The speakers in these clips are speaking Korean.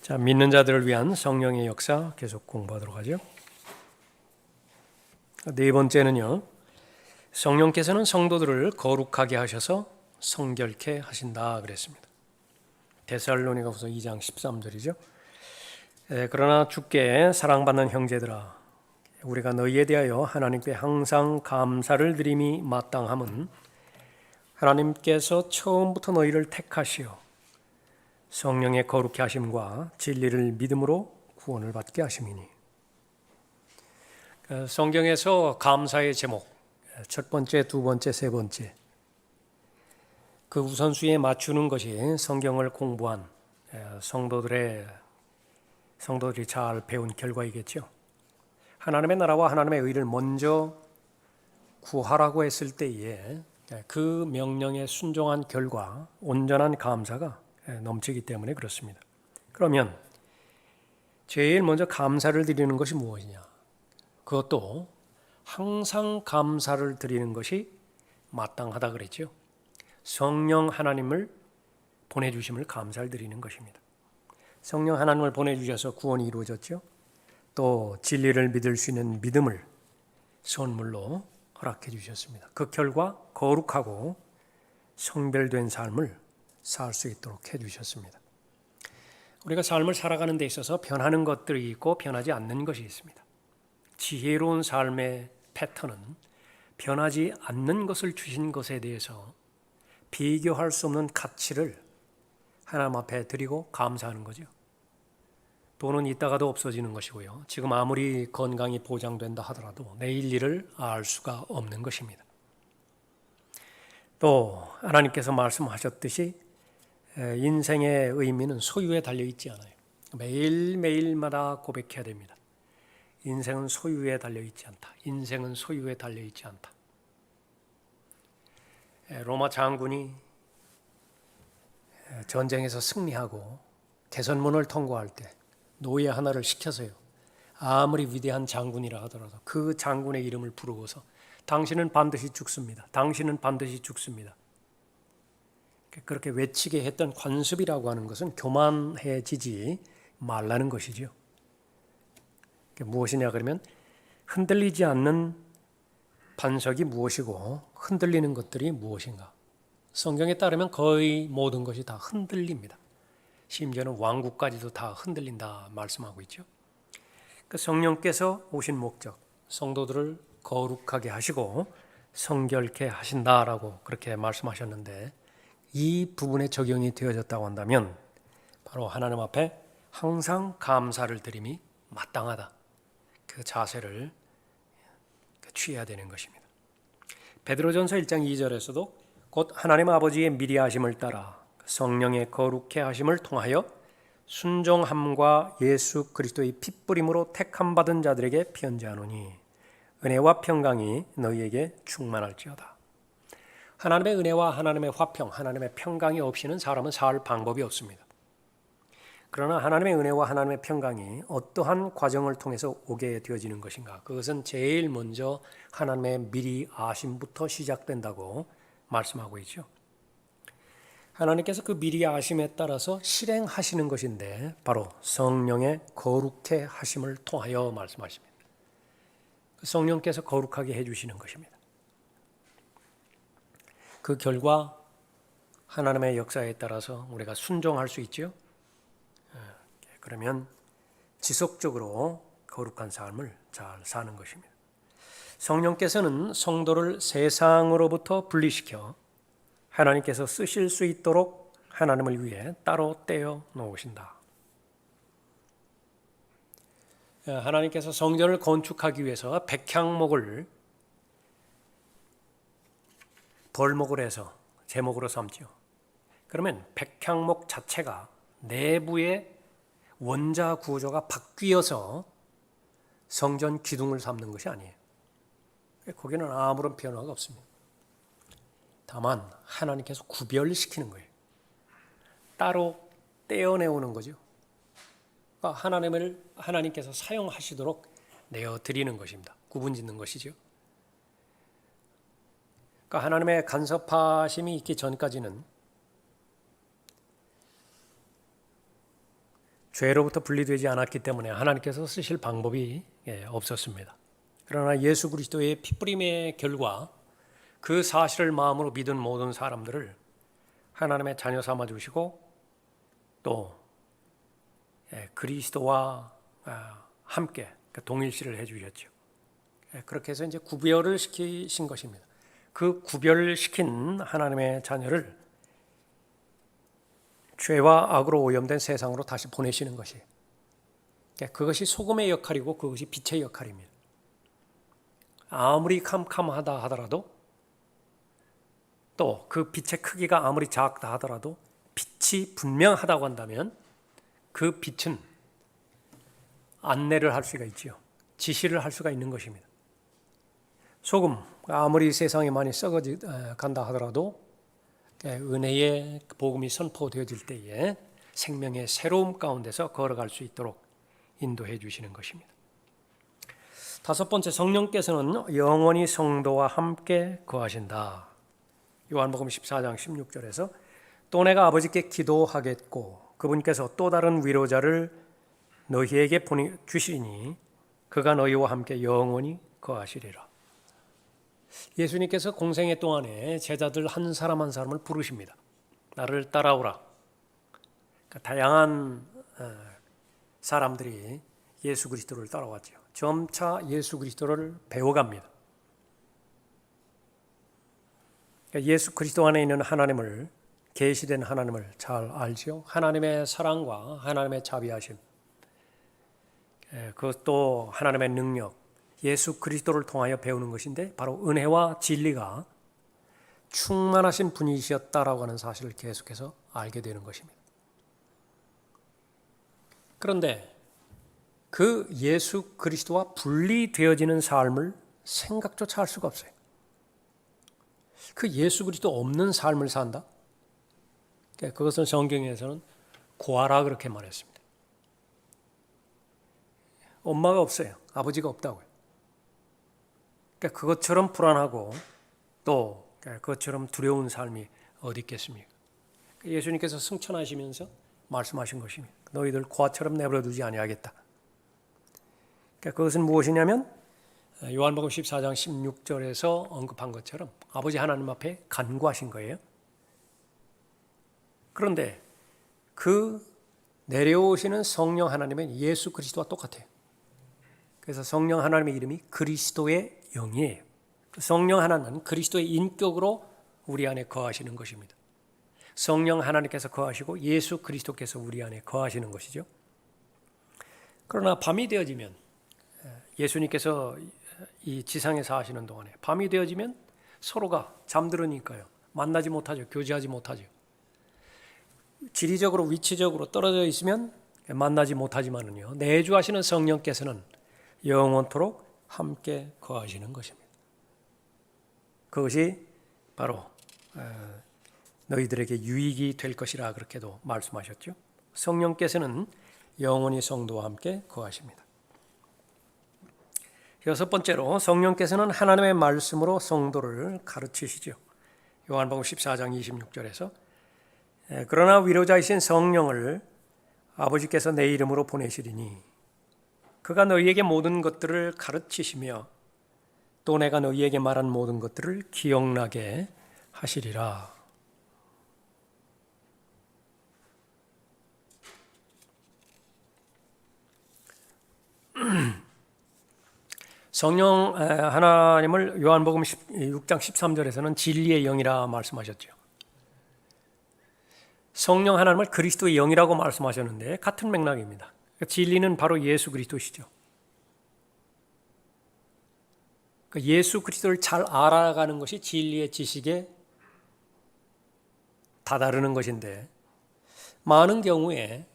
자, 믿는 자들을 위한 성령의 역사 계속 공부하도록 하죠. 네 번째는요, 성령께서는 성도들을 거룩하게 하셔서 성결케 하신다 그랬습니다. 데살로니가후서 2장 13절이죠. 그러나 주께 사랑받는 형제들아, 우리가 너희에 대하여 하나님께 항상 감사를 드림이 마땅함은 하나님께서 처음부터 너희를 택하시어 성령의 거룩케 하심과 진리를 믿음으로 구원을 받게 하심이니. 성경에서 감사의 제목, 첫 번째, 두 번째, 세 번째, 그 우선순위에 맞추는 것이 성경을 공부한 성도들이 잘 배운 결과이겠죠. 하나님의 나라와 하나님의 의를 먼저 구하라고 했을 때에 그 명령에 순종한 결과 온전한 감사가 넘치기 때문에 그렇습니다. 그러면 제일 먼저 감사를 드리는 것이 무엇이냐? 그것도 항상 감사를 드리는 것이 마땅하다 그랬죠. 성령 하나님을 보내주심을 감사를 드리는 것입니다. 성령 하나님을 보내주셔서 구원이 이루어졌죠. 또 진리를 믿을 수 있는 믿음을 선물로 허락해 주셨습니다. 그 결과 거룩하고 성별된 삶을 살 수 있도록 해주셨습니다. 우리가 삶을 살아가는 데 있어서 변하는 것들이 있고 변하지 않는 것이 있습니다. 지혜로운 삶의 패턴은 변하지 않는 것을 주신 것에 대해서 비교할 수 없는 가치를 하나님 앞에 드리고 감사하는 거죠. 돈은 있다가도 없어지는 것이고요. 지금 아무리 건강이 보장된다 하더라도 내일 일을 알 수가 없는 것입니다. 또 하나님께서 말씀하셨듯이 인생의 의미는 소유에 달려있지 않아요. 매일매일마다 고백해야 됩니다. 인생은 소유에 달려있지 않다. 인생은 소유에 달려있지 않다. 로마 장군이 전쟁에서 승리하고 개선문을 통과할 때 노예 하나를 시켜서요. 아무리 위대한 장군이라 하더라도 그 장군의 이름을 부르고서 당신은 반드시 죽습니다. 당신은 반드시 죽습니다. 그렇게 외치게 했던 관습이라고 하는 것은 교만해지지 말라는 것이죠. 무엇이냐 그러면 흔들리지 않는 반석이 무엇이고 흔들리는 것들이 무엇인가. 성경에 따르면 거의 모든 것이 다 흔들립니다. 심지어는 왕국까지도 다 흔들린다 말씀하고 있죠. 그 성령께서 오신 목적, 성도들을 거룩하게 하시고 성결케 하신다라고 그렇게 말씀하셨는데 이 부분에 적용이 되어졌다고 한다면 바로 하나님 앞에 항상 감사를 드림이 마땅하다. 그 자세를 취해야 되는 것입니다. 베드로전서 1장 2절에서도 곧 하나님 아버지의 미리 하심을 따라 성령의 거룩케 하심을 통하여 순종함과 예수 그리스도의 핏부림으로 택함 받은 자들에게 편지하노니 은혜와 평강이 너희에게 충만할지어다. 하나님의 은혜와 하나님의 화평, 하나님의 평강이 없이는 사람은 살 방법이 없습니다. 그러나 하나님의 은혜와 하나님의 평강이 어떠한 과정을 통해서 오게 되어지는 것인가? 그것은 제일 먼저 하나님의 미리 아심부터 시작된다고 말씀하고 있죠. 하나님께서 그 미리 아심에 따라서 실행하시는 것인데 바로 성령의 거룩케 하심을 통하여 말씀하십니다. 성령께서 거룩하게 해주시는 것입니다. 그 결과 하나님의 역사에 따라서 우리가 순종할 수 있죠. 그러면 지속적으로 거룩한 삶을 잘 사는 것입니다. 성령께서는 성도를 세상으로부터 분리시켜 하나님께서 쓰실 수 있도록 하나님을 위해 따로 떼어 놓으신다. 하나님께서 성전을 건축하기 위해서 백향목을 벌목을 해서 제목으로 삼죠. 그러면 백향목 자체가 내부의 원자 구조가 바뀌어서 성전 기둥을 삼는 것이 아니에요. 거기는 아무런 변화가 없습니다. 다만 하나님께서 구별시키는 거예요. 따로 떼어내오는 거죠. 그러니까 하나님께서 사용하시도록 내어드리는 것입니다. 구분짓는 것이죠. 그러니까 하나님의 간섭하심이 있기 전까지는 죄로부터 분리되지 않았기 때문에 하나님께서 쓰실 방법이 없었습니다. 그러나 예수 그리스도의 피뿌림의 결과 그 사실을 마음으로 믿은 모든 사람들을 하나님의 자녀 삼아 주시고 또 그리스도와 함께 동일시를 해 주셨죠. 그렇게 해서 이제 구별을 시키신 것입니다. 그 구별시킨 하나님의 자녀를 죄와 악으로 오염된 세상으로 다시 보내시는 것이, 그것이 소금의 역할이고 그것이 빛의 역할입니다. 아무리 캄캄하다 하더라도 또 그 빛의 크기가 아무리 작다 하더라도 빛이 분명하다고 한다면 그 빛은 안내를 할 수가 있지요. 지시를 할 수가 있는 것입니다. 소금, 아무리 세상이 많이 썩어져 간다 하더라도 은혜의 복음이 선포되어질 때에 생명의 새로움 가운데서 걸어갈 수 있도록 인도해 주시는 것입니다. 다섯 번째, 성령께서는 영원히 성도와 함께 거하신다. 요한복음 14장 16절에서 또 내가 아버지께 기도하겠고 그분께서 또 다른 위로자를 너희에게 주시니 그가 너희와 함께 영원히 거하시리라. 예수님께서 공생애 동안에 제자들 한 사람 한 사람을 부르십니다. 나를 따라오라. 그러니까 다양한 사람들이 예수 그리스도를 따라왔죠. 점차 예수 그리스도를 배워갑니다. 그러니까 예수 그리스도 안에 있는 하나님을, 계시된 하나님을 잘 알죠. 하나님의 사랑과 하나님의 자비하심, 그것도 하나님의 능력, 예수 그리스도를 통하여 배우는 것인데 바로 은혜와 진리가 충만하신 분이셨다라고 하는 사실을 계속해서 알게 되는 것입니다. 그런데 그 예수 그리스도와 분리되어지는 삶을 생각조차 할 수가 없어요. 그 예수 그리스도 없는 삶을 산다? 그것은 성경에서는 고아라 그렇게 말했습니다. 엄마가 없어요. 아버지가 없다고요. 그것처럼 불안하고 또 그것처럼 두려운 삶이 어디 있겠습니까? 예수님께서 승천하시면서 말씀하신 것입니다. 너희들 고아처럼 내버려두지 아니하겠다. 그것은 무엇이냐면 요한복음 14장 16절에서 언급한 것처럼 아버지 하나님 앞에 간구하신 거예요. 그런데 그 내려오시는 성령 하나님은 예수 그리스도와 똑같아요. 그래서 성령 하나님의 이름이 그리스도의 영이에요. 성령 하나님은 그리스도의 인격으로 우리 안에 거하시는 것입니다. 성령 하나님께서 거하시고 예수 그리스도께서 우리 안에 거하시는 것이죠. 그러나 밤이 되어지면 예수님께서 이 지상에 사시는 동안에 밤이 되어지면 서로가 잠들으니까요. 만나지 못하죠. 교제하지 못하죠. 지리적으로 위치적으로 떨어져 있으면 만나지 못하지만은요. 내주하시는 성령께서는 영원토록 함께 거하시는 것입니다. 그것이 바로 너희들에게 유익이 될 것이라 그렇게도 말씀하셨죠. 성령께서는 영원히 성도와 함께 거하십니다. 여섯 번째로 성령께서는 하나님의 말씀으로 성도를 가르치시죠. 요한복음 14장 26절에서 그러나 위로자이신 성령을 아버지께서 내 이름으로 보내시리니 그가 너희에게 모든 것들을 가르치시며 또 내가 너희에게 말한 모든 것들을 기억나게 하시리라. 성령 하나님을 요한복음 6장 13절에서는 진리의 영이라 말씀하셨죠. 성령 하나님을 그리스도의 영이라고 말씀하셨는데 같은 맥락입니다. 진리는 바로 예수 그리스도시죠. 예수 그리스도를 잘 알아가는 것이 진리의 지식에 다다르는 것인데 많은 경우에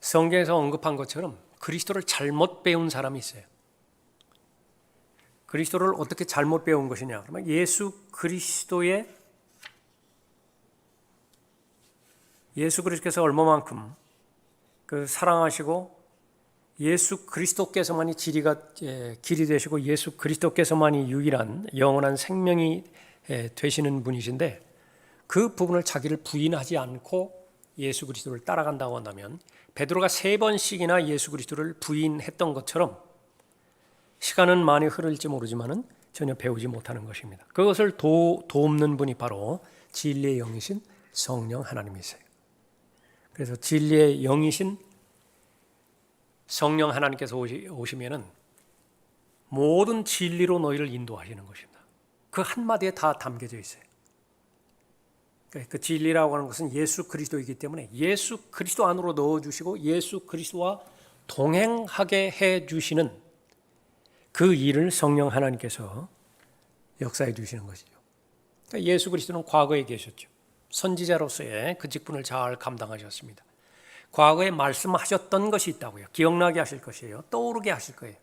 성경에서 언급한 것처럼 그리스도를 잘못 배운 사람이 있어요. 그리스도를 어떻게 잘못 배운 것이냐? 그러면 예수 그리스도께서 얼마만큼 그 사랑하시고 예수 그리스도께서만이 길이 되시고 예수 그리스도께서만이 유일한 영원한 생명이 되시는 분이신데 그 부분을 자기를 부인하지 않고 예수 그리스도를 따라간다고 한다면 베드로가 3번씩이나 예수 그리스도를 부인했던 것처럼 시간은 많이 흐를지 모르지만은 전혀 배우지 못하는 것입니다. 그것을 돕는 분이 바로 진리의 영이신 성령 하나님이세요. 그래서 진리의 영이신 성령 하나님께서 오시면은 모든 진리로 너희를 인도하시는 것입니다. 그 한마디에 다 담겨져 있어요. 그 진리라고 하는 것은 예수 그리스도이기 때문에 예수 그리스도 안으로 넣어주시고 예수 그리스도와 동행하게 해주시는 그 일을 성령 하나님께서 역사해 주시는 것이죠. 그러니까 예수 그리스도는 과거에 계셨죠. 선지자로서의 그 직분을 잘 감당하셨습니다. 과거에 말씀하셨던 것이 있다고요. 기억나게 하실 것이에요. 떠오르게 하실 거예요.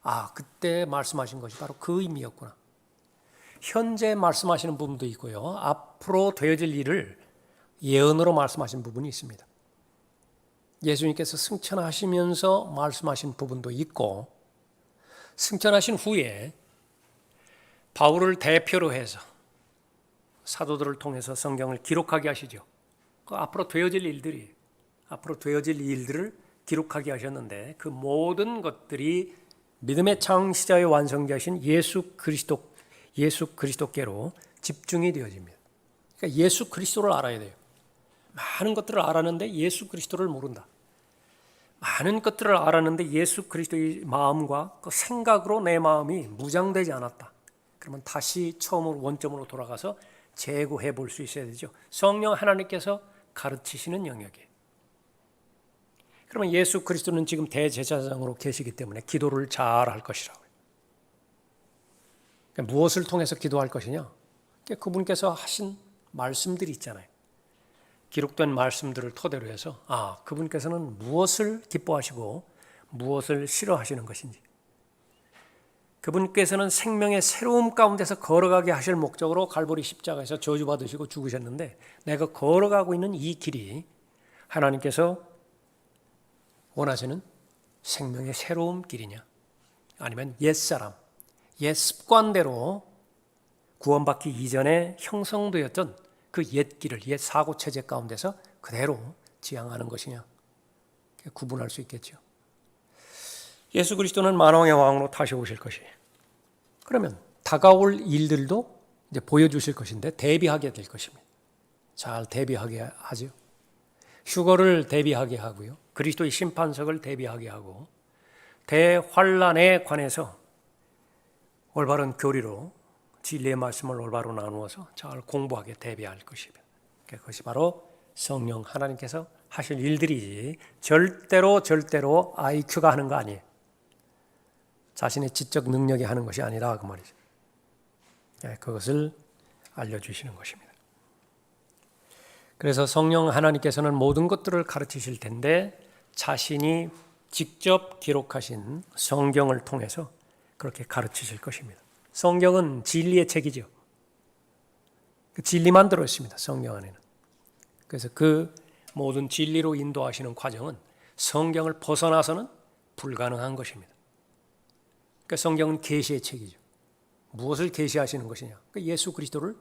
아, 그때 말씀하신 것이 바로 그 의미였구나. 현재 말씀하시는 부분도 있고요. 앞으로 되어질 일을 예언으로 말씀하신 부분이 있습니다. 예수님께서 승천하시면서 말씀하신 부분도 있고 승천하신 후에 바울을 대표로 해서 사도들을 통해서 성경을 기록하게 하시죠. 그 앞으로 되어질 일들을 기록하게 하셨는데 그 모든 것들이 믿음의 창시자의 완성자이신 예수 그리스도께로 집중이 되어집니다. 그러니까 예수 그리스도를 알아야 돼요. 많은 것들을 알았는데 예수 그리스도를 모른다. 많은 것들을 알았는데 예수 그리스도의 마음과 그 생각으로 내 마음이 무장되지 않았다. 그러면 다시 처음으로 원점으로 돌아가서 재고해 볼 수 있어야 되죠. 성령 하나님께서 가르치시는 영역이에요. 그러면 예수 그리스도는 지금 대제사장으로 계시기 때문에 기도를 잘 할 것이라고요. 그러니까 무엇을 통해서 기도할 것이냐? 그러니까 그분께서 하신 말씀들이 있잖아요. 기록된 말씀들을 토대로 해서 그분께서는 무엇을 기뻐하시고 무엇을 싫어하시는 것인지, 그분께서는 생명의 새로움 가운데서 걸어가게 하실 목적으로 갈보리 십자가에서 저주받으시고 죽으셨는데 내가 걸어가고 있는 이 길이 하나님께서 원하시는 생명의 새로운 길이냐, 아니면 옛사람, 옛 습관대로 구원받기 이전에 형성되었던 그 옛 길을, 옛 사고체제 가운데서 그대로 지향하는 것이냐, 구분할 수 있겠죠. 예수 그리스도는 만왕의 왕으로 다시 오실 것이에요. 그러면 다가올 일들도 이제 보여주실 것인데 대비하게 될 것입니다. 잘 대비하게 하죠. 휴거를 대비하게 하고요. 그리스도의 심판석을 대비하게 하고 대환란에 관해서 올바른 교리로 진리의 말씀을 올바로 나누어서 잘 공부하게 대비할 것입니다. 그것이 바로 성령 하나님께서 하실 일들이지 절대로 IQ가 하는 거 아니에요. 자신의 지적 능력이 하는 것이 아니라 그 말이죠. 그것을 알려주시는 것입니다. 그래서 성령 하나님께서는 모든 것들을 가르치실 텐데 자신이 직접 기록하신 성경을 통해서 그렇게 가르치실 것입니다. 성경은 진리의 책이죠. 그 진리만 들어있습니다. 성경 안에는. 그래서 그 모든 진리로 인도하시는 과정은 성경을 벗어나서는 불가능한 것입니다. 그러니까 성경은 계시의 책이죠. 무엇을 계시하시는 것이냐? 그러니까 예수 그리스도를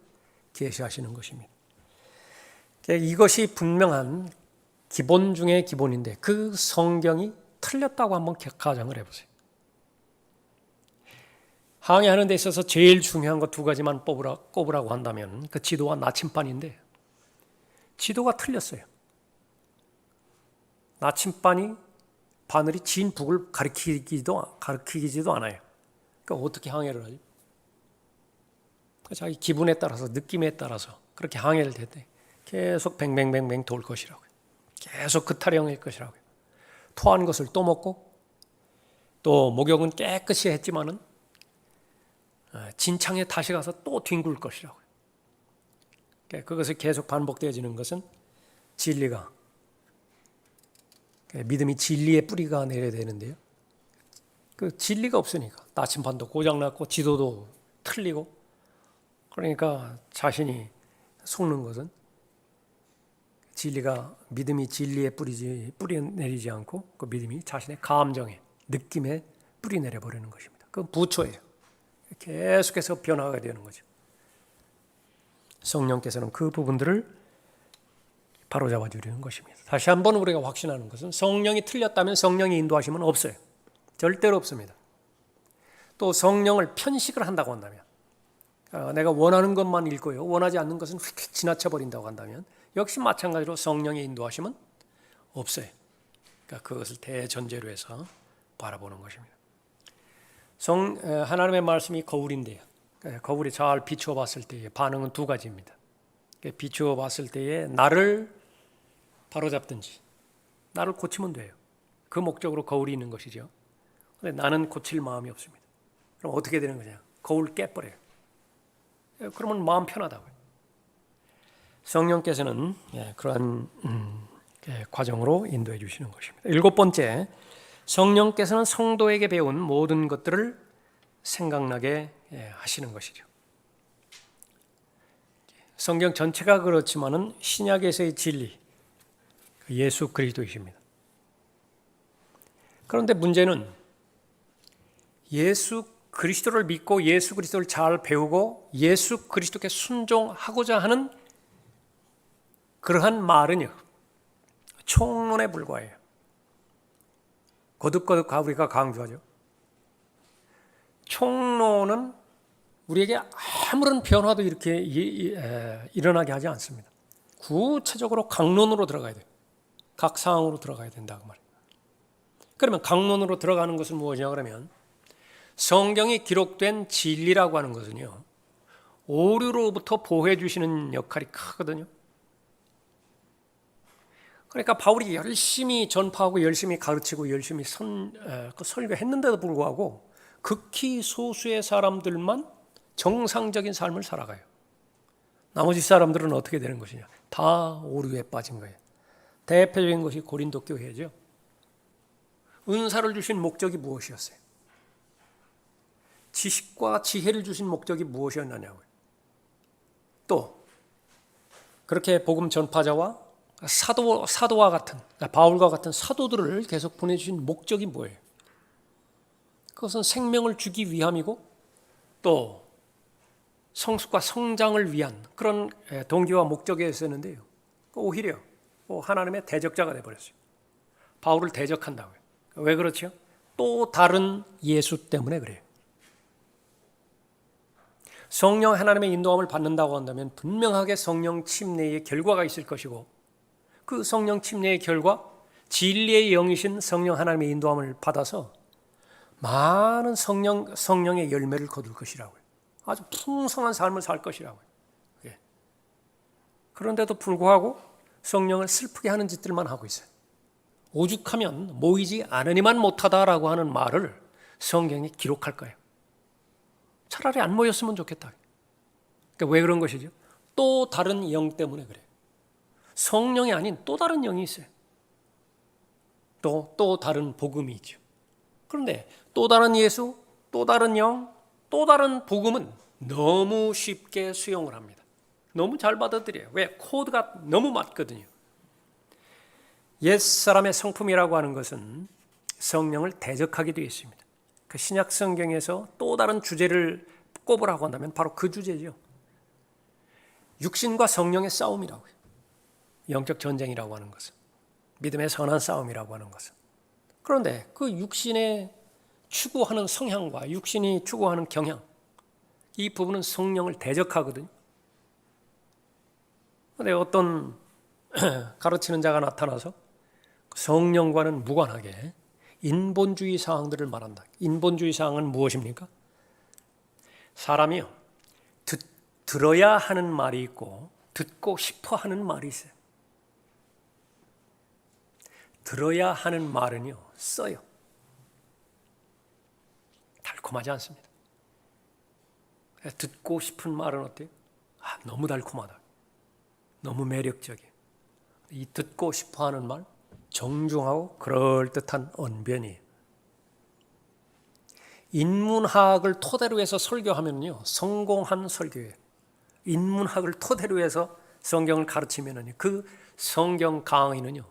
계시하시는 것입니다. 그러니까 이것이 분명한 기본 중의 기본인데 그 성경이 틀렸다고 한번 가정을 해보세요. 항해하는 데 있어서 제일 중요한 것 2가지만 꼽으라고 한다면 그 지도와 나침반인데 지도가 틀렸어요. 나침반이 바늘이 진 북을 가리키지도 않아요. 그러니까 어떻게 항해를 하죠? 자기 기분에 따라서, 느낌에 따라서 그렇게 항해를 했대. 계속 뱅뱅뱅뱅 돌 것이라고요. 계속 그 타령일 것이라고요. 토한 것을 또 먹고 또 목욕은 깨끗이 했지만은 진창에 다시 가서 또 뒹굴 것이라고요. 그것이 계속 반복되어지는 것은 진리가, 믿음이 진리의 뿌리가 내려야 되는데요. 그 진리가 없으니까 나침반도 고장났고 지도도 틀리고, 그러니까 자신이 속는 것은 진리가, 믿음이 진리에 뿌리 내리지 않고 그 믿음이 자신의 감정에, 느낌에 뿌리 내려버리는 것입니다. 그건 부초예요. 계속해서 변화가 되는 거죠. 성령께서는 그 부분들을 바로잡아 주려는 것입니다. 다시 한번 우리가 확신하는 것은 성령이 틀렸다면 성령의 인도하심은 없어요. 절대로 없습니다. 또 성령을 편식을 한다고 한다면, 내가 원하는 것만 읽고요, 원하지 않는 것은 휙 지나쳐 버린다고 한다면 역시 마찬가지로 성령의 인도하심은 없어요. 그러니까 그것을 대전제로 해서 바라보는 것입니다. 하나님의 말씀이 거울인데요. 거울이 잘 비추어 봤을 때의 반응은 두 가지입니다. 비추어 봤을 때에 나를 바로잡든지 나를 고치면 돼요. 그 목적으로 거울이 있는 것이죠. 그런데 나는 고칠 마음이 없습니다. 그럼 어떻게 되는 거냐? 거울 깨버려요. 그러면 마음 편하다고요. 성령께서는 그러한 과정으로 인도해 주시는 것입니다. 7번째, 성령께서는 성도에게 배운 모든 것들을 생각나게 하시는 것이죠. 성경 전체가 그렇지만은 신약에서의 진리, 예수 그리스도이십니다. 그런데 문제는 예수 그리스도를 믿고 예수 그리스도를 잘 배우고 예수 그리스도께 순종하고자 하는 그러한 말은요, 총론에 불과해요. 거듭거듭 우리가 강조하죠. 총론은 우리에게 아무런 변화도 이렇게 일어나게 하지 않습니다. 구체적으로 강론으로 들어가야 돼요. 각 사항으로 들어가야 된다고 말이에요. 그러면 강론으로 들어가는 것은 무엇이냐 그러면 성경이 기록된 진리라고 하는 것은요, 오류로부터 보호해 주시는 역할이 크거든요. 그러니까 바울이 열심히 전파하고 열심히 가르치고 열심히 설교했는데도 불구하고 극히 소수의 사람들만 정상적인 삶을 살아가요. 나머지 사람들은 어떻게 되는 것이냐? 다 오류에 빠진 거예요. 대표적인 것이 고린도 교회죠. 은사를 주신 목적이 무엇이었어요? 지식과 지혜를 주신 목적이 무엇이었느냐고요. 또 그렇게 복음 전파자와 사도와 같은, 바울과 같은 사도들을 계속 보내주신 목적이 뭐예요? 그것은 생명을 주기 위함이고 또 성숙과 성장을 위한 그런 동기와 목적이었었는데요, 오히려 하나님의 대적자가 되어버렸어요. 바울을 대적한다고요. 왜 그렇죠? 또 다른 예수 때문에 그래요. 성령 하나님의 인도함을 받는다고 한다면 분명하게 성령 침례의 결과가 있을 것이고, 그 성령 침례의 결과, 진리의 영이신 성령 하나님의 인도함을 받아서 많은 성령의 열매를 거둘 것이라고요. 아주 풍성한 삶을 살 것이라고요. 그런데도 불구하고 성령을 슬프게 하는 짓들만 하고 있어요. 오죽하면 모이지 않으니만 못하다라고 하는 말을 성경에 기록할 거예요. 차라리 안 모였으면 좋겠다. 그러니까 왜 그런 것이죠? 또 다른 영 때문에 그래요. 성령이 아닌 또 다른 영이 있어요. 또 다른 복음이 있죠. 그런데 또 다른 예수, 또 다른 영, 또 다른 복음은 너무 쉽게 수용을 합니다. 너무 잘 받아들여요. 왜? 코드가 너무 맞거든요. 옛사람의 성품이라고 하는 것은 성령을 대적하게 되어 있습니다. 그 신약 성경에서 또 다른 주제를 꼽으라고 한다면 바로 그 주제죠. 육신과 성령의 싸움이라고요. 영적 전쟁이라고 하는 것은, 믿음의 선한 싸움이라고 하는 것은. 그런데 그 육신의 추구하는 성향과 육신이 추구하는 경향, 이 부분은 성령을 대적하거든요. 그런데 어떤 가르치는 자가 나타나서 성령과는 무관하게 인본주의 사항들을 말한다. 인본주의 사항은 무엇입니까? 사람이요, 들어야 하는 말이 있고 듣고 싶어 하는 말이 있어요. 들어야 하는 말은요, 써요. 달콤하지 않습니다. 듣고 싶은 말은 어때요? 너무 달콤하다. 너무 매력적이에요. 이 듣고 싶어 하는 말, 정중하고 그럴듯한 언변이에요. 인문학을 토대로 해서 설교하면요, 성공한 설교예요. 인문학을 토대로 해서 성경을 가르치면요, 그 성경 강의는요,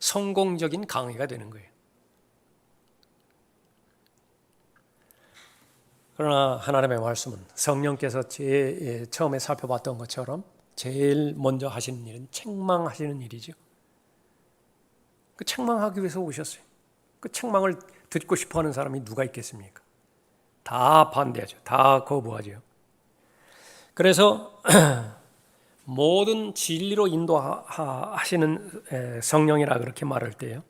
성공적인 강의가 되는 거예요. 그러나 하나님의 말씀은 성령께서 처음에 살펴봤던 것처럼 제일 먼저 하시는 일은 책망하시는 일이죠. 그 책망하기 위해서 오셨어요. 그 책망을 듣고 싶어하는 사람이 누가 있겠습니까? 다 반대하죠. 다 거부하죠. 그래서 모든 진리로 인도하시는 성령이라 그렇게 말할 때요.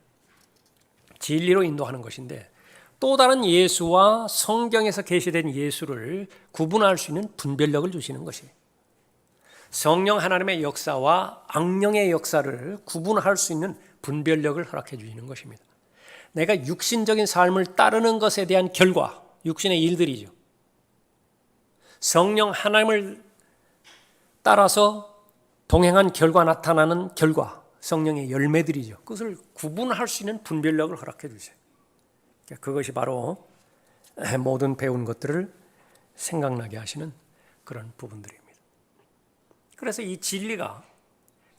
진리로 인도하는 것인데 또 다른 예수와 성경에서 계시된 예수를 구분할 수 있는 분별력을 주시는 것이에요. 성령 하나님의 역사와 악령의 역사를 구분할 수 있는 분별력을 허락해 주시는 것입니다. 내가 육신적인 삶을 따르는 것에 대한 결과, 육신의 일들이죠. 성령 하나님을 따라서 동행한 결과 나타나는 결과, 성령의 열매들이죠. 그것을 구분할 수 있는 분별력을 허락해 주세요. 그것이 바로 모든 배운 것들을 생각나게 하시는 그런 부분들입니다. 그래서 이 진리가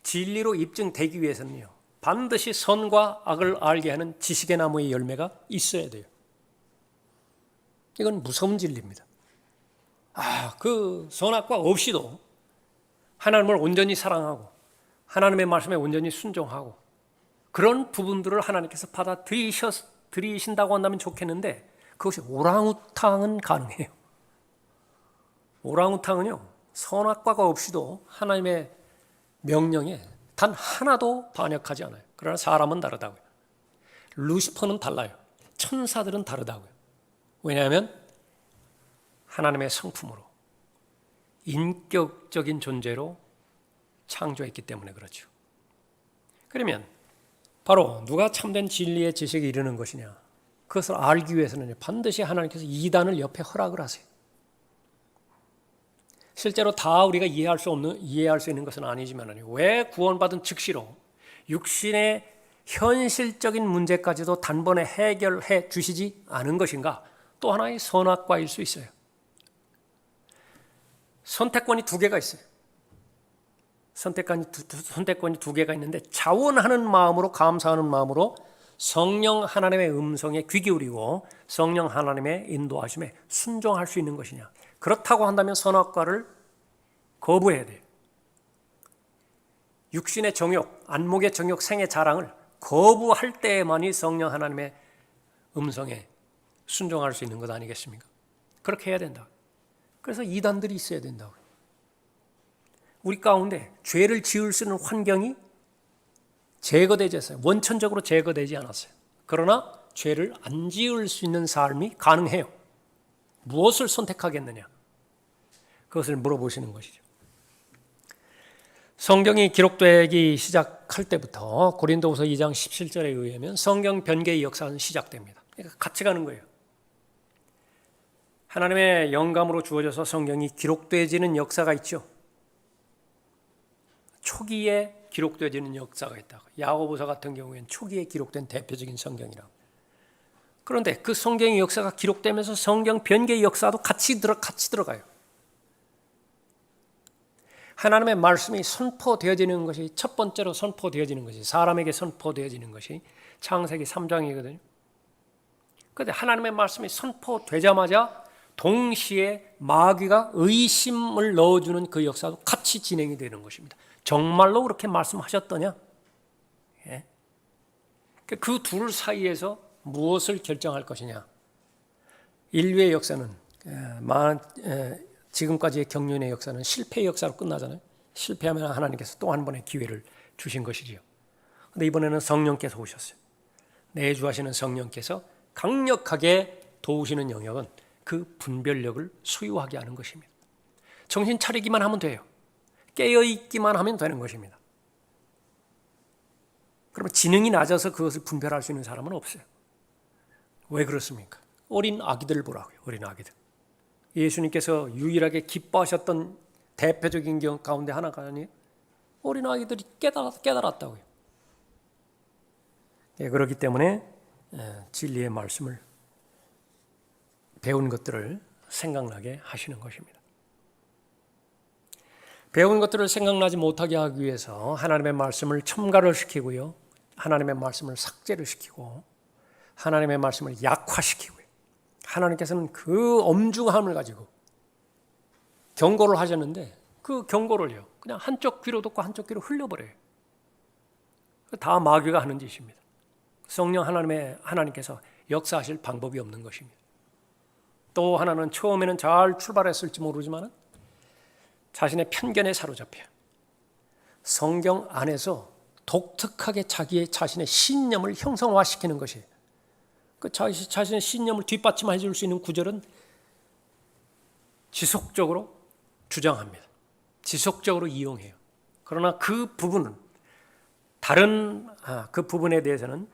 진리로 입증되기 위해서는요, 반드시 선과 악을 알게 하는 지식의 나무의 열매가 있어야 돼요. 이건 무서운 진리입니다. 그 선악과 없이도 하나님을 온전히 사랑하고 하나님의 말씀에 온전히 순종하고 그런 부분들을 하나님께서 받아들이신다고 한다면 좋겠는데 그것이 오랑우탕은 가능해요. 오랑우탕은요, 선악과가 없이도 하나님의 명령에 단 하나도 반역하지 않아요. 그러나 사람은 다르다고요. 루시퍼는 달라요. 천사들은 다르다고요. 왜냐하면 하나님의 성품으로 인격적인 존재로 창조했기 때문에 그렇죠. 그러면 바로 누가 참된 진리의 지식에 이르는 것이냐, 그것을 알기 위해서는 반드시 하나님께서 이단을 옆에 허락을 하세요. 실제로 다 우리가 이해할 수 있는 것은 아니지만 왜 구원받은 즉시로 육신의 현실적인 문제까지도 단번에 해결해 주시지 않은 것인가? 또 하나의 선악과일 수 있어요. 선택권이 두 개가 있어요. 선택권이 두 개가 있는데 자원하는 마음으로, 감사하는 마음으로 성령 하나님의 음성에 귀 기울이고 성령 하나님의 인도하심에 순종할 수 있는 것이냐. 그렇다고 한다면 선악과를 거부해야 돼요. 육신의 정욕, 안목의 정욕, 생의 자랑을 거부할 때만이 성령 하나님의 음성에 순종할 수 있는 것 아니겠습니까? 그렇게 해야 된다. 그래서 이단들이 있어야 된다고요. 우리 가운데 죄를 지을 수 있는 환경이 제거되지 않았어요. 원천적으로 제거되지 않았어요. 그러나 죄를 안 지을 수 있는 삶이 가능해요. 무엇을 선택하겠느냐? 그것을 물어보시는 것이죠. 성경이 기록되기 시작할 때부터 고린도후서 2장 17절에 의하면 성경 변개의 역사는 시작됩니다. 그러니까 같이 가는 거예요. 하나님의 영감으로 주어져서 성경이 기록되어지는 역사가 있죠. 초기에 기록되어지는 역사가 있다. 야고보서 같은 경우에는 초기에 기록된 대표적인 성경이라고. 그런데 그 성경의 역사가 기록되면서 성경 변개의 역사도 같이 들어가요. 하나님의 말씀이 선포되어지는 것이 첫 번째로 선포되어지는 것이 사람에게 선포되어지는 것이 창세기 3장이거든요. 그런데 하나님의 말씀이 선포되자마자 동시에 마귀가 의심을 넣어주는 그 역사도 같이 진행이 되는 것입니다. 정말로 그렇게 말씀하셨더냐? 예? 그 둘 사이에서 무엇을 결정할 것이냐? 인류의 역사는 지금까지의 경륜의 역사는 실패의 역사로 끝나잖아요. 실패하면 하나님께서 또 한 번의 기회를 주신 것이지요. 그런데 이번에는 성령께서 오셨어요. 내주하시는 성령께서 강력하게 도우시는 영역은 그 분별력을 소유하게 하는 것입니다. 정신 차리기만 하면 돼요. 깨어있기만 하면 되는 것입니다. 그러면 지능이 낮아서 그것을 분별할 수 있는 사람은 없어요. 왜 그렇습니까? 어린 아기들을 보라고요. 어린 아기들. 예수님께서 유일하게 기뻐하셨던 대표적인 경우 가운데 하나가 아니에요. 어린 아기들이 깨달았다고요. 예, 그렇기 때문에 진리의 말씀을 배운 것들을 생각나게 하시는 것입니다. 배운 것들을 생각나지 못하게 하기 위해서 하나님의 말씀을 첨가를 시키고요. 하나님의 말씀을 삭제를 시키고 하나님의 말씀을 약화시키고요. 하나님께서는 그 엄중함을 가지고 경고를 하셨는데 그 경고를요, 그냥 한쪽 귀로 듣고 한쪽 귀로 흘려버려요. 다 마귀가 하는 짓입니다. 성령 하나님께서 역사하실 방법이 없는 것입니다. 또 하나는 처음에는 잘 출발했을지 모르지만 자신의 편견에 사로잡혀 성경 안에서 독특하게 자신의 신념을 형성화시키는 것이에요. 그 자신의 신념을 뒷받침해 줄 수 있는 구절은 지속적으로 주장합니다. 지속적으로 이용해요. 그러나 그 부분은 그 부분에 대해서는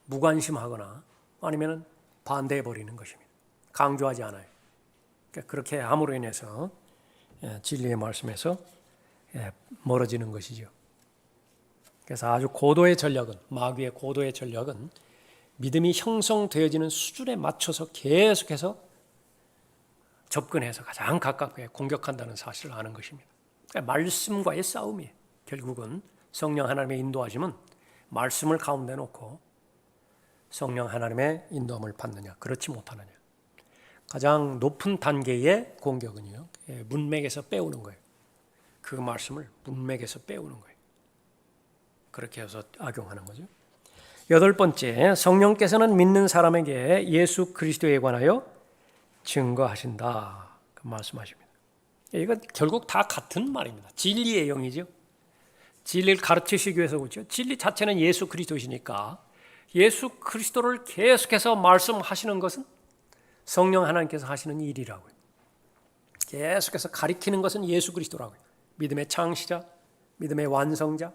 무관심하거나 아니면 반대해 버리는 것입니다. 강조하지 않아요. 그렇게 함으로 인해서 진리의 말씀에서 멀어지는 것이죠. 그래서 아주 고도의 전략은, 마귀의 고도의 전략은 믿음이 형성되어지는 수준에 맞춰서 계속해서 접근해서 가장 가깝게 공격한다는 사실을 아는 것입니다. 그러니까 말씀과의 싸움이에요. 결국은 성령 하나님의 인도하심은 말씀을 가운데 놓고 성령 하나님의 인도함을 받느냐, 그렇지 못하느냐. 가장 높은 단계의 공격은요, 문맥에서 빼오는 거예요. 그 말씀을 문맥에서 빼오는 거예요. 그렇게 해서 악용하는 거죠. 8번째, 성령께서는 믿는 사람에게 예수 그리스도에 관하여 증거하신다. 그 말씀하십니다. 이건 결국 다 같은 말입니다. 진리의 영이죠. 진리를 가르치시기 위해서 그렇죠. 진리 자체는 예수 그리스도시니까 예수 그리스도를 계속해서 말씀하시는 것은 성령 하나님께서 하시는 일이라고요. 계속해서 가리키는 것은 예수 그리스도라고요. 믿음의 창시자, 믿음의 완성자,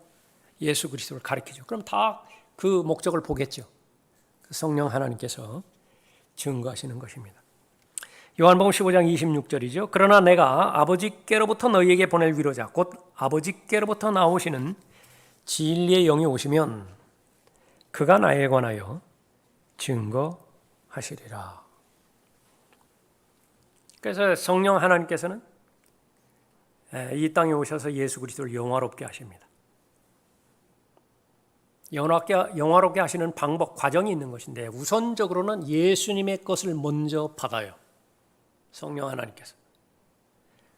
예수 그리스도를 가리키죠. 그럼 다 그 목적을 보겠죠. 성령 하나님께서 증거하시는 것입니다. 요한복음 15장 26절이죠. 그러나 내가 아버지께로부터 너희에게 보낼 위로자 곧 아버지께로부터 나오시는 진리의 영이 오시면 그가 나에 관하여 증거하시리라. 그래서 성령 하나님께서는 이 땅에 오셔서 예수 그리스도를 영화롭게 하십니다. 영화롭게 하시는 방법, 과정이 있는 것인데 우선적으로는 예수님의 것을 먼저 받아요. 성령 하나님께서.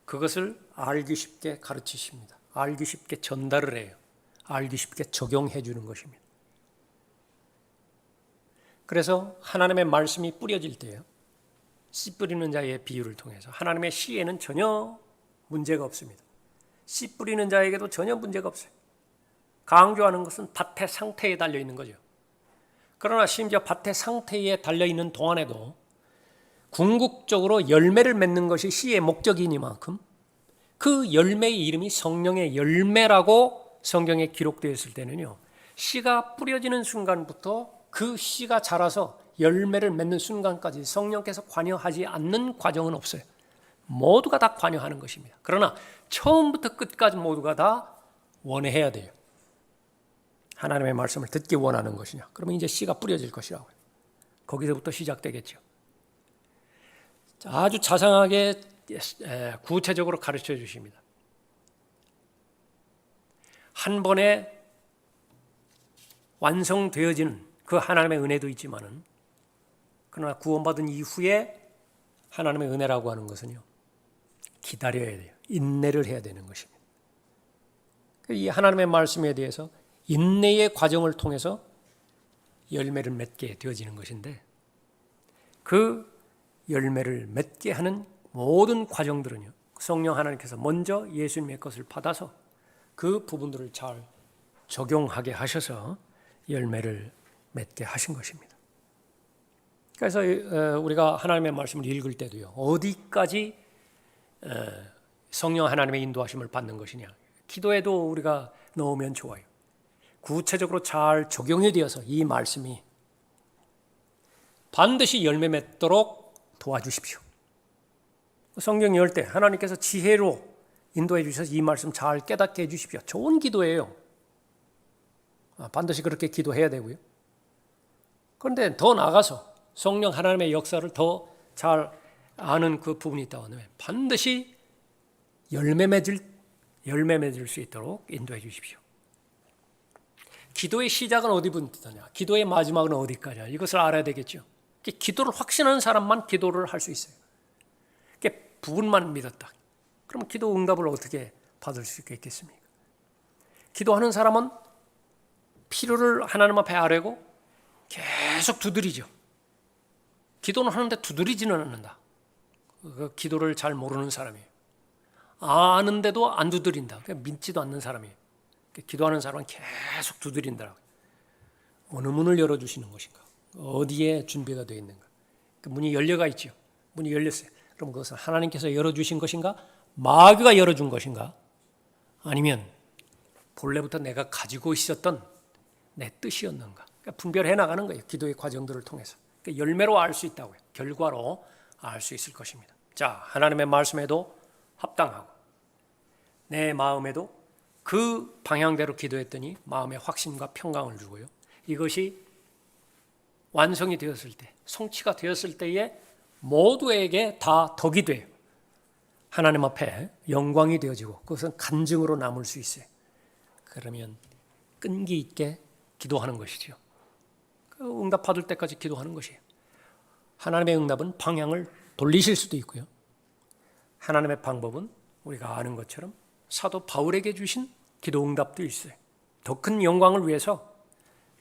그것을 알기 쉽게 가르치십니다. 알기 쉽게 전달을 해요. 알기 쉽게 적용해 주는 것입니다. 그래서 하나님의 말씀이 뿌려질 때요, 씨 뿌리는 자의 비유를 통해서 하나님의 씨에는 전혀 문제가 없습니다. 씨 뿌리는 자에게도 전혀 문제가 없어요. 강조하는 것은 밭의 상태에 달려있는 거죠. 그러나 심지어 밭의 상태에 달려있는 동안에도 궁극적으로 열매를 맺는 것이 씨의 목적이니만큼 그 열매의 이름이 성령의 열매라고 성경에 기록되어 있을 때는요, 씨가 뿌려지는 순간부터 그 씨가 자라서 열매를 맺는 순간까지 성령께서 관여하지 않는 과정은 없어요. 모두가 다 관여하는 것입니다. 그러나 처음부터 끝까지 모두가 다 원해야 돼요. 하나님의 말씀을 듣기 원하는 것이냐? 그러면 이제 씨가 뿌려질 것이라고요. 거기서부터 시작되겠죠. 아주 자상하게 구체적으로 가르쳐 주십니다. 한 번에 완성되어지는 그 하나님의 은혜도 있지만은, 그러나 구원받은 이후에 하나님의 은혜라고 하는 것은요, 기다려야 돼요. 인내를 해야 되는 것입니다. 이 하나님의 말씀에 대해서 인내의 과정을 통해서 열매를 맺게 되어지는 것인데, 그 열매를 맺게 하는 모든 과정들은요, 성령 하나님께서 먼저 예수님의 것을 받아서 그 부분들을 잘 적용하게 하셔서 열매를 맺게 하신 것입니다. 그래서 우리가 하나님의 말씀을 읽을 때도요, 어디까지 성령 하나님의 인도하심을 받는 것이냐, 기도에도 우리가 넣으면 좋아요. 구체적으로 잘 적용이 되어서 이 말씀이 반드시 열매 맺도록 도와주십시오. 성경 열 때 하나님께서 지혜로 인도해 주셔서 이 말씀 잘 깨닫게 해 주십시오. 좋은 기도예요. 반드시 그렇게 기도해야 되고요. 그런데 더 나아가서 성령 하나님의 역사를 더 잘 아는 그 부분이 있다고 하면 반드시 열매 맺을 수 있도록 인도해 주십시오. 기도의 시작은 어디부터냐? 기도의 마지막은 어디까지냐? 이것을 알아야 되겠죠. 기도를 확신하는 사람만 기도를 할 수 있어요. 부분만 믿었다. 그럼 기도 응답을 어떻게 받을 수 있겠습니까? 기도하는 사람은 필요를 하나님 앞에 아뢰고 계속 두드리죠. 기도는 하는데 두드리지는 않는다. 그 기도를 잘 모르는 사람이에요. 아는데도 안 두드린다. 믿지도 않는 사람이에요. 기도하는 사람은 계속 두드린다. 어느 문을 열어주시는 것인가? 어디에 준비가 되어 있는가? 그 문이 열려가 있죠. 문이 열렸어요. 그럼 그것은 하나님께서 열어주신 것인가? 마귀가 열어준 것인가? 아니면 본래부터 내가 가지고 있었던 내 뜻이었는가? 그러니까 분별해 나가는 거예요. 기도의 과정들을 통해서. 그러니까 열매로 알 수 있다고요. 결과로 알 수 있을 것입니다. 자, 하나님의 말씀에도 합당하고 내 마음에도 그 방향대로 기도했더니 마음의 확신과 평강을 주고요. 이것이 완성이 되었을 때, 성취가 되었을 때에 모두에게 다 덕이 돼요. 하나님 앞에 영광이 되어지고 그것은 간증으로 남을 수 있어요. 그러면 끈기 있게 기도하는 것이죠. 그 응답 받을 때까지 기도하는 것이에요. 하나님의 응답은 방향을 돌리실 수도 있고요. 하나님의 방법은 우리가 아는 것처럼 사도 바울에게 주신 기도 응답도 있어요. 더 큰 영광을 위해서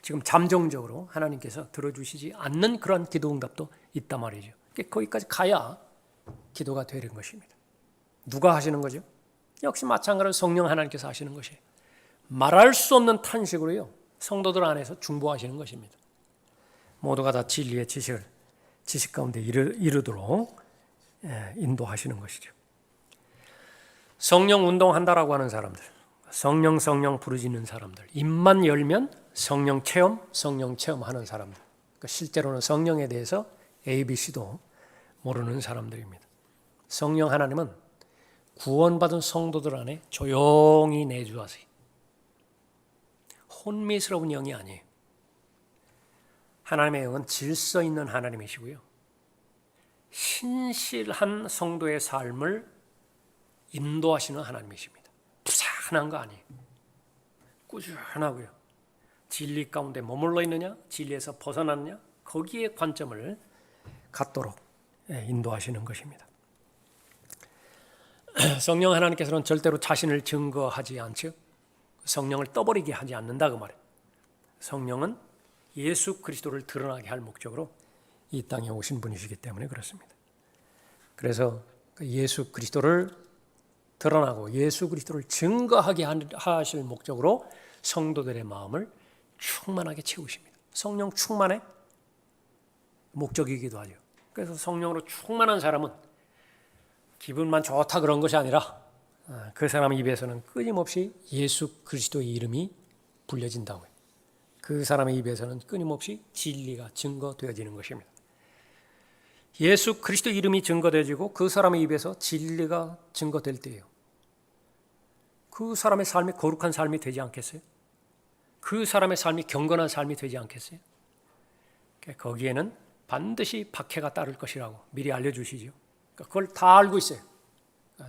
지금 잠정적으로 하나님께서 들어주시지 않는 그런 기도 응답도 있단 말이죠. 거기까지 가야 기도가 되는 것입니다. 누가 하시는 거죠? 역시 마찬가지로 성령 하나님께서 하시는 것이에요. 말할 수 없는 탄식으로요, 성도들 안에서 중보하시는 것입니다. 모두가 다 진리의 지식 가운데 이르도록 인도하시는 것이죠. 성령 운동한다라고 하는 사람들, 성령 부르짖는 사람들, 입만 열면 성령 체험하는 사람들, 그러니까 실제로는 성령에 대해서 ABC도 모르는 사람들입니다. 성령 하나님은 구원받은 성도들 안에 조용히 내주하세요. 혼미스러운 영이 아니에요. 하나님의 영은 질서 있는 하나님이시고요. 신실한 성도의 삶을 인도하시는 하나님이십니다. 부산한 거 아니에요. 꾸준하고요. 진리 가운데 머물러 있느냐, 진리에서 벗어났느냐, 거기에 관점을 갖도록 인도하시는 것입니다. 성령 하나님께서는 절대로 자신을 증거하지 않죠. 성령을 떠버리게 하지 않는다 그 말이에요. 성령은 예수 그리스도를 드러나게 할 목적으로 이 땅에 오신 분이시기 때문에 그렇습니다. 그래서 예수 그리스도를 드러나고 예수 그리스도를 증거하게 하실 목적으로 성도들의 마음을 충만하게 채우십니다. 성령 충만의 목적이기도 하죠. 그래서 성령으로 충만한 사람은 기분만 좋다 그런 것이 아니라 그 사람 입에서는 끊임없이 예수 그리스도의 이름이 불려진다고요. 그 사람의 입에서는 끊임없이 진리가 증거되어지는 것입니다. 예수 그리스도 이름이 증거되어지고 그 사람의 입에서 진리가 증거될 때예요. 그 사람의 삶이 거룩한 삶이 되지 않겠어요? 그 사람의 삶이 경건한 삶이 되지 않겠어요? 거기에는 반드시 박해가 따를 것이라고 미리 알려주시죠. 그걸 다 알고 있어요.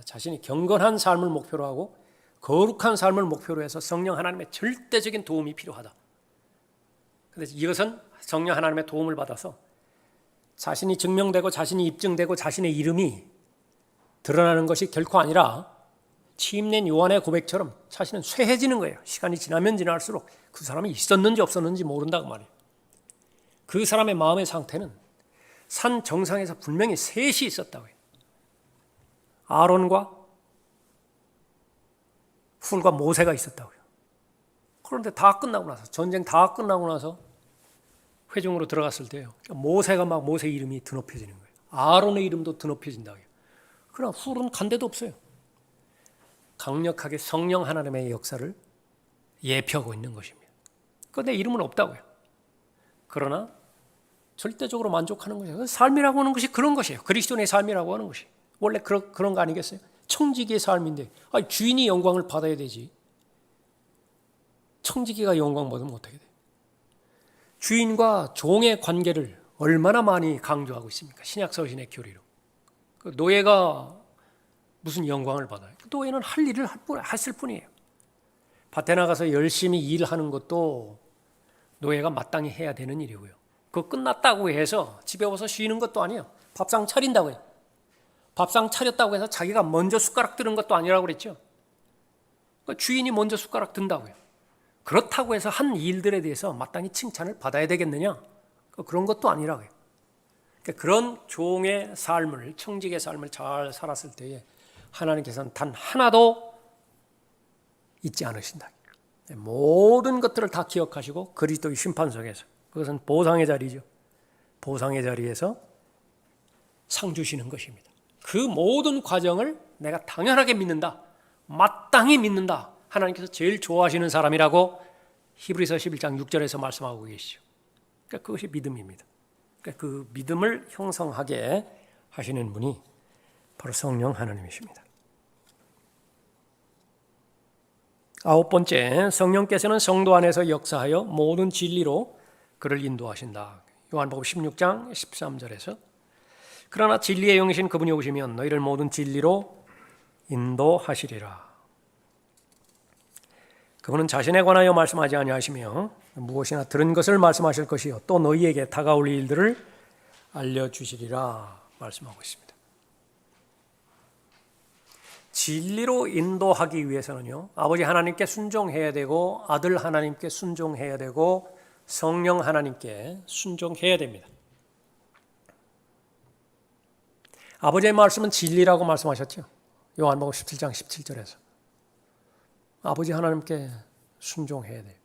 자신이 경건한 삶을 목표로 하고 거룩한 삶을 목표로 해서 성령 하나님의 절대적인 도움이 필요하다. 그런데 이것은 성령 하나님의 도움을 받아서 자신이 증명되고 자신이 입증되고 자신의 이름이 드러나는 것이 결코 아니라 침례 요한의 고백처럼 자신은 쇠해지는 거예요. 시간이 지나면 지날수록 그 사람이 있었는지 없었는지 모른다고 말이에요. 그 사람의 마음의 상태는 산 정상에서 분명히 셋이 있었다고요. 아론과 훌과 모세가 있었다고요. 그런데 다 끝나고 나서 전쟁 다 끝나고 나서 회중으로 들어갔을 때요. 모세가 막 모세 이름이 드높여지는 거예요. 아론의 이름도 드높여진다고요. 그러나 훌은 간 데도 없어요. 강력하게 성령 하나님의 역사를 예표하고 있는 것입니다. 그런데 이름은 없다고요. 그러나 절대적으로 만족하는 것이에요. 삶이라고 하는 것이 그런 것이에요. 그리스도인의 삶이라고 하는 것이. 원래 그런 거 아니겠어요? 청지기의 삶인데 주인이 영광을 받아야 되지. 청지기가 영광 받으면 어떻게 돼요? 주인과 종의 관계를 얼마나 많이 강조하고 있습니까? 신약 서신의 교리로. 그 노예가 무슨 영광을 받아요? 그 노예는 할 일을 했을 뿐이에요. 밭에 나가서 열심히 일하는 것도 노예가 마땅히 해야 되는 일이고요. 그거 끝났다고 해서 집에 와서 쉬는 것도 아니에요. 밥상 차린다고요. 밥상 차렸다고 해서 자기가 먼저 숟가락 드는 것도 아니라고 그랬죠. 주인이 먼저 숟가락 든다고요. 그렇다고 해서 한 일들에 대해서 마땅히 칭찬을 받아야 되겠느냐? 그런 것도 아니라고요. 그런 종의 삶을, 청직의 삶을 잘 살았을 때에 하나님께서는 단 하나도 잊지 않으신다. 모든 것들을 다 기억하시고 그리스도의 심판석에서, 그것은 보상의 자리죠. 보상의 자리에서 상 주시는 것입니다. 그 모든 과정을 내가 당연하게 믿는다, 마땅히 믿는다. 하나님께서 제일 좋아하시는 사람이라고 히브리서 11장 6절에서 말씀하고 계시죠. 그러니까 그것이 믿음입니다. 그러니까 그 믿음을 형성하게 하시는 분이 바로 성령 하나님이십니다. 아홉 번째, 성령께서는 성도 안에서 역사하여 모든 진리로 그를 인도하신다. 요한복음 16장 13절에서 그러나 진리의 영이신 그분이 오시면 너희를 모든 진리로 인도하시리라. 그분은 자신에 관하여 말씀하지 아니하시며 무엇이나 들은 것을 말씀하실 것이요 또 너희에게 다가올 일들을 알려주시리라 말씀하고 있습니다. 진리로 인도하기 위해서는요, 아버지 하나님께 순종해야 되고 아들 하나님께 순종해야 되고 성령 하나님께 순종해야 됩니다. 아버지의 말씀은 진리라고 말씀하셨죠. 요한복음 17장 17절에서 아버지 하나님께 순종해야 돼요.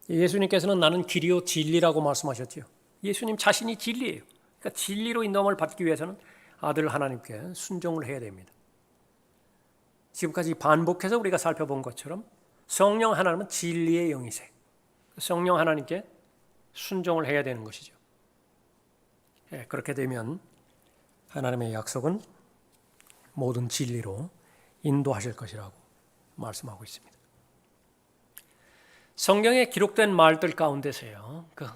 예수님께서는 나는 길이요 진리라고 말씀하셨죠. 예수님 자신이 진리예요. 그러니까 진리로 인도함을 받기 위해서는 아들 하나님께 순종을 해야 됩니다. 지금까지 반복해서 우리가 살펴본 것처럼 성령 하나님은 진리의 영이세요. 성령 하나님께 순종을 해야 되는 것이죠. 그렇게 되면 하나님의 약속은 모든 진리로 인도하실 것이라고 말씀하고 있습니다. 성경에 기록된 말들 가운데서요, 그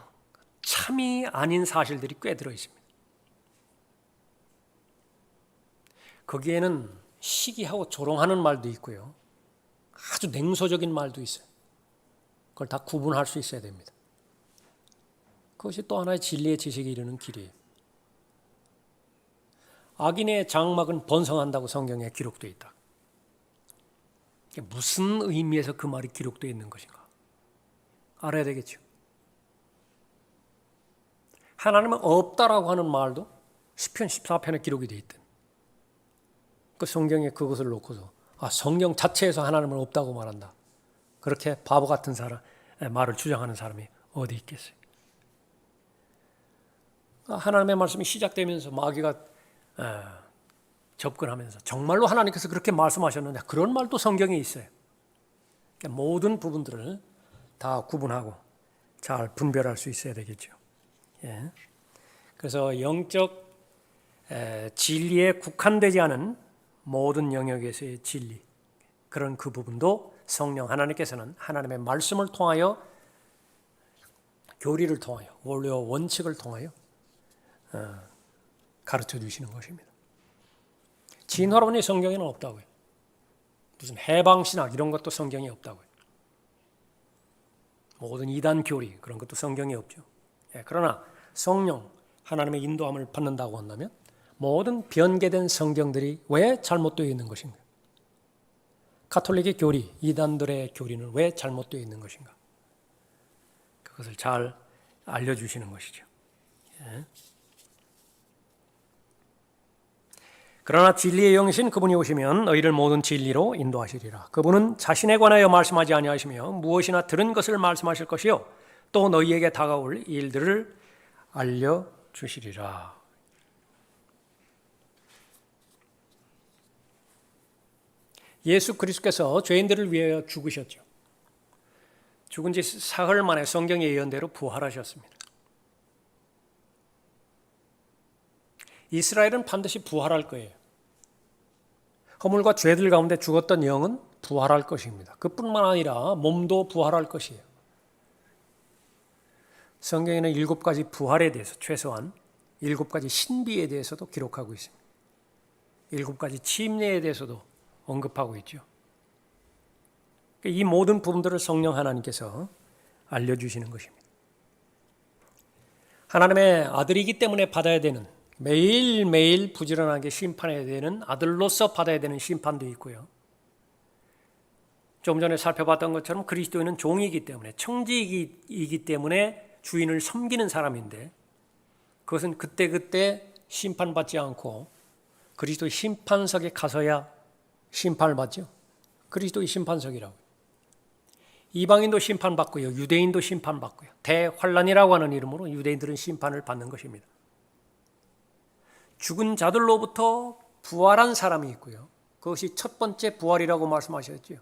참이 아닌 사실들이 꽤 들어 있습니다. 거기에는 시기하고 조롱하는 말도 있고요, 아주 냉소적인 말도 있어요. 그걸 다 구분할 수 있어야 됩니다. 그것이 또 하나의 진리의 지식에 이르는 길이에요. 악인의 장막은 번성한다고 성경에 기록되어 있다. 무슨 의미에서 그 말이 기록되어 있는 것인가 알아야 되겠죠. 하나님은 없다라고 하는 말도 시편 14편에 기록이 되어 있대. 그 성경에 그것을 놓고서 성경 자체에서 하나님은 없다고 말한다. 그렇게 바보 같은 사람 말을 주장하는 사람이 어디 있겠어요. 하나님의 말씀이 시작되면서 마귀가 접근하면서 정말로 하나님께서 그렇게 말씀하셨느냐, 그런 말도 성경에 있어요. 그러니까 모든 부분들을 다 구분하고 잘 분별할 수 있어야 되겠죠. 예. 그래서 영적 진리에 국한되지 않은 모든 영역에서의 진리, 그런 그 부분도 성령 하나님께서는 하나님의 말씀을 통하여, 교리를 통하여, 원리와 원칙을 통하여 가르쳐 주시는 것입니다. 진화론이 성경에는 없다고요. 무슨 해방신학 이런 것도 성경에 없다고요. 모든 이단 교리 그런 것도 성경에 없죠. 그러나 성령 하나님의 인도함을 받는다고 한다면 모든 변개된 성경들이 왜 잘못되어 있는 것인가? 가톨릭의 교리, 이단들의 교리는 왜 잘못되어 있는 것인가? 그것을 잘 알려주시는 것이죠. 그러나 진리의 영이신 그분이 오시면 너희를 모든 진리로 인도하시리라. 그분은 자신에 관하여 말씀하지 아니하시며 무엇이나 들은 것을 말씀하실 것이요 또 너희에게 다가올 일들을 알려주시리라. 예수 그리스도께서 죄인들을 위하여 죽으셨죠. 죽은 지 사흘 만에 성경의 예언대로 부활하셨습니다. 이스라엘은 반드시 부활할 거예요. 허물과 죄들 가운데 죽었던 영은 부활할 것입니다. 그뿐만 아니라 몸도 부활할 것이에요. 성경에는 7가지 부활에 대해서, 최소한 7가지 신비에 대해서도 기록하고 있습니다. 7가지 침례에 대해서도 언급하고 있죠. 이 모든 부분들을 성령 하나님께서 알려주시는 것입니다. 하나님의 아들이기 때문에 받아야 되는, 매일매일 부지런하게 심판해야 되는, 아들로서 받아야 되는 심판도 있고요. 좀 전에 살펴봤던 것처럼 그리스도인은 종이기 때문에, 청지이기 때문에 주인을 섬기는 사람인데, 그것은 그때그때 심판받지 않고 그리스도의 심판석에 가서야 심판을 받죠. 그리스도의 심판석이라고. 이방인도 심판받고요, 유대인도 심판받고요, 대환란이라고 하는 이름으로 유대인들은 심판을 받는 것입니다. 죽은 자들로부터 부활한 사람이 있고요, 그것이 첫 번째 부활이라고 말씀하셨죠.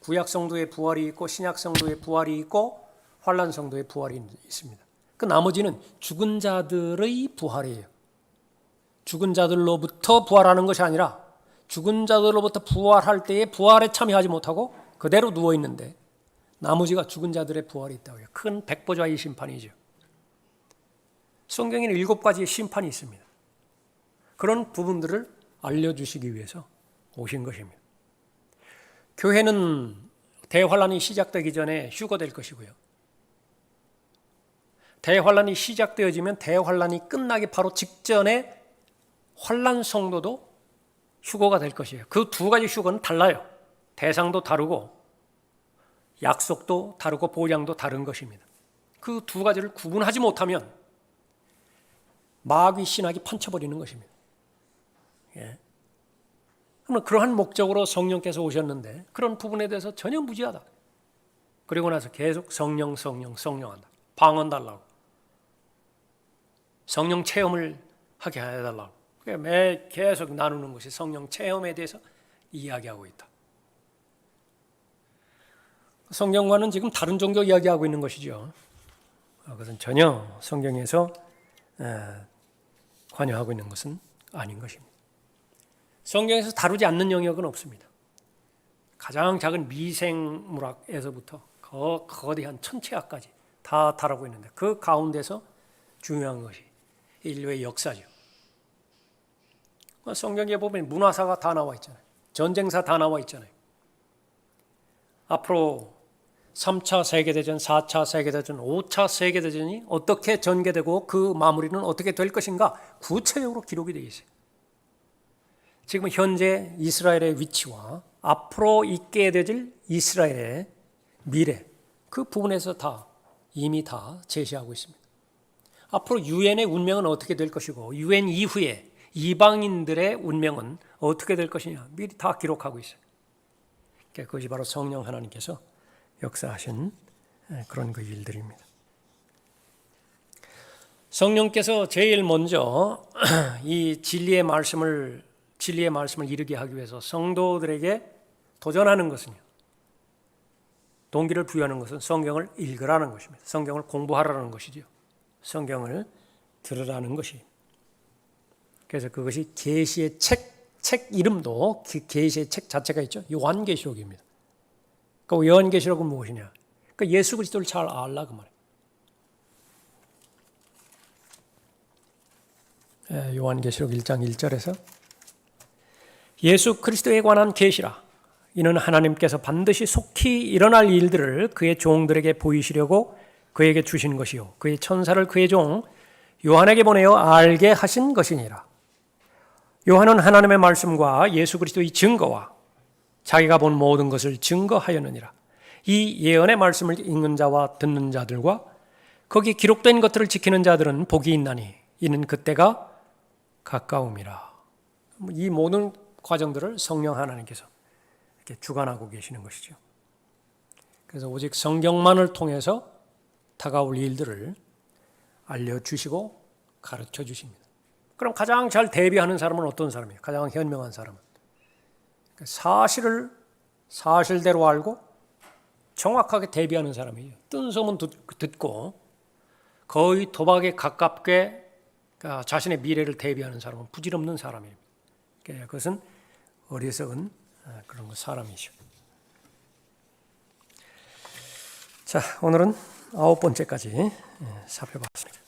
구약 성도의 부활이 있고 신약 성도의 부활이 있고 환란 성도의 부활이 있습니다. 그 나머지는 죽은 자들의 부활이에요. 죽은 자들로부터 부활하는 것이 아니라 죽은 자들로부터 부활할 때에 부활에 참여하지 못하고 그대로 누워 있는데, 나머지가 죽은 자들의 부활이 있다고요. 큰 백보자의 심판이죠. 성경에는 7가지의 심판이 있습니다. 그런 부분들을 알려주시기 위해서 오신 것입니다. 교회는 대환란이 시작되기 전에 휴거될 것이고요, 대환란이 시작되어지면 대환란이 끝나기 바로 직전에 환란 성도도 휴거가 될 것이에요. 그 두 가지 휴거는 달라요. 대상도 다르고 약속도 다르고 보장도 다른 것입니다. 그 두 가지를 구분하지 못하면 마귀 신학이 판쳐버리는 것입니다. 그러면 그러한 목적으로 성령께서 오셨는데 그런 부분에 대해서 전혀 무지하다. 그리고 나서 계속 성령 한다. 방언 달라고. 성령 체험을 하게 해달라고. 매 계속 나누는 것이 성령 체험에 대해서 이야기하고 있다. 성경과는 지금 다른 종교 이야기하고 있는 것이죠. 그것은 전혀 성경에서 관여하고 있는 것은 아닌 것입니다. 성경에서 다루지 않는 영역은 없습니다. 가장 작은 미생물학에서부터 거대한 천체학까지 다 다루고 있는데, 그 가운데서 중요한 것이 인류의 역사죠. 성경에 보면 문화사가 다 나와 있잖아요. 전쟁사 다 나와 있잖아요. 앞으로 3차 세계대전, 4차 세계대전, 5차 세계대전이 어떻게 전개되고 그 마무리는 어떻게 될 것인가 구체적으로 기록이 되어 있어요. 지금 현재 이스라엘의 위치와 앞으로 있게 될 이스라엘의 미래, 그 부분에서 이미 다 제시하고 있습니다. 앞으로 유엔의 운명은 어떻게 될 것이고 유엔 이후에 이방인들의 운명은 어떻게 될 것이냐 미리 다 기록하고 있어요. 그것이 바로 성령 하나님께서 역사하신 그런 그 일들입니다. 성령께서 제일 먼저 이 진리의 말씀을 이루게 하기 위해서 성도들에게 도전하는 것은요, 동기를 부여하는 것은 성경을 읽으라는 것입니다. 성경을 공부하라는 것이죠. 성경을 들으라는 것이. 그래서 그것이 계시의 책 이름도 계시의 책 자체가 있죠. 요한계시록입니다. 그 요한계시록은 무엇이냐? 그 예수 그리스도를 잘 알라 그 말이에요. 요한계시록 1장 1절에서 예수 그리스도에 관한 계시라. 이는 하나님께서 반드시 속히 일어날 일들을 그의 종들에게 보이시려고 그에게 주신 것이요 그의 천사를 그의 종 요한에게 보내어 알게 하신 것이니라. 요한은 하나님의 말씀과 예수 그리스도의 증거와 자기가 본 모든 것을 증거하였느니라. 이 예언의 말씀을 읽는 자와 듣는 자들과 거기 기록된 것들을 지키는 자들은 복이 있나니 이는 그때가 가까움이라. 이 모든 과정들을 성령 하나님께서 이렇게 주관하고 계시는 것이죠. 그래서 오직 성경만을 통해서 다가올 일들을 알려주시고 가르쳐 주십니다. 그럼 가장 잘 대비하는 사람은 어떤 사람이에요? 가장 현명한 사람은 사실을 사실대로 알고 정확하게 대비하는 사람이에요. 뜬 소문 듣고 거의 도박에 가깝게 자신의 미래를 대비하는 사람은 부질없는 사람입니다. 그것은 어리석은 그런 사람이죠. 자, 오늘은 9번째까지 살펴봤습니다.